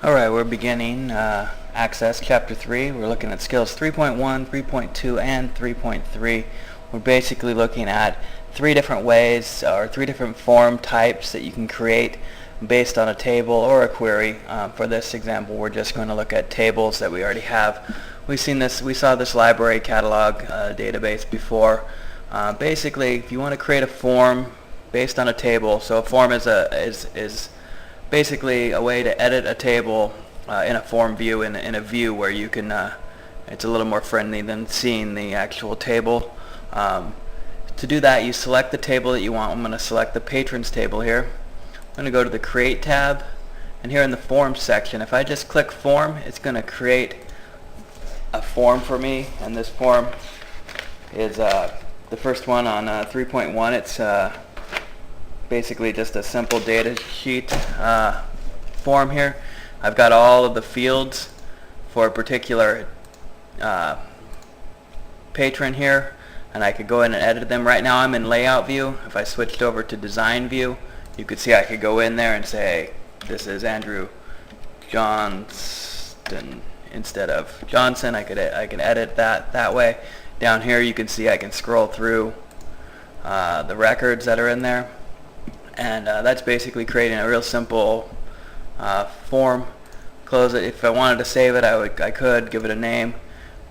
Alright, we're beginning Access Chapter 3. We're looking at skills 3.1, 3.2, and 3.3. We're basically looking at three different ways or three different form types that you can create based on a table or a query. For this example, we're just going to look at tables that we already have. We saw this library catalog database before. Basically, if you want to create a form based on a table, so a form is basically a way to edit a table in a form view, in a view where you can, it's a little more friendly than seeing the actual table. To do that, you select the table that you want. I'm going to select the patrons table here. I'm going to go to the Create tab, and here in the Forms section, if I just click Form, it's going to create a form for me, and this form is the first one on 3.1. It's basically just a simple data sheet form here. I've got all of the fields for a particular patron here, and I could go in and edit them. Right now I'm in layout view. If I switched over to design view, you could see I could go in there and say this is Andrew Johnston instead of Johnson. I can edit that way. Down here you can see I can scroll through the records that are in there. And that's basically creating a real simple form. Close it. If I wanted to save it, I could give it a name.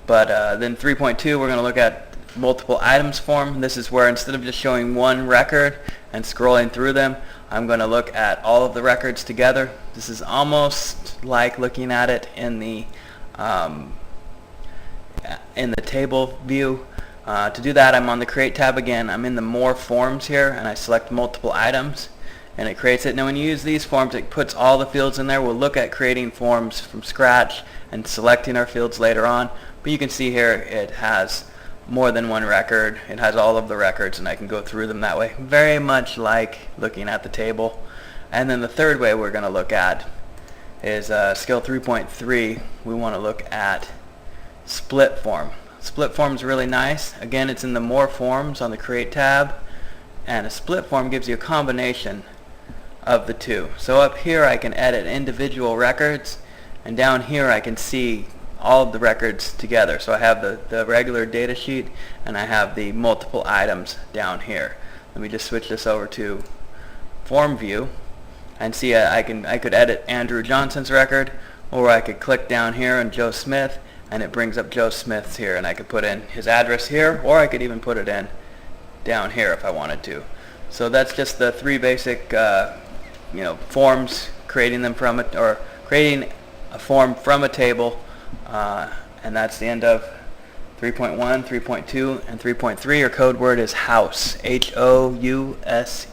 But then 3.2, we're going to look at multiple items form. This is where instead of just showing one record and scrolling through them, I'm going to look at all of the records together. This is almost like looking at it in the table view. To do that, I'm on the Create tab again. I'm in the More Forms here, and I select multiple items, and it creates it. Now when you use these forms, it puts all the fields in there. We'll look at creating forms from scratch and selecting our fields later on, but you can see here it has more than one record. It has all of the records, and I can go through them that way, very much like looking at the table. And then the third way we're going to look at is skill 3.3. We want to look at split form. Split form is really nice. Again, it's in the More Forms on the Create tab, and a split form gives you a combination of the two. So up here I can edit individual records, and down here I can see all of the records together. So I have the regular data sheet, and I have the multiple items down here. Let me just switch this over to Form View and see I could edit Andrew Johnson's record, or I could click down here on Joe Smith, and it brings up Joe Smith's here, and I could put in his address here, or I could even put it in down here if I wanted to. So that's just the three basic forms, creating them from it, or creating a form from a table, and that's the end of 3.1, 3.2, and 3.3. Your code word is house, House.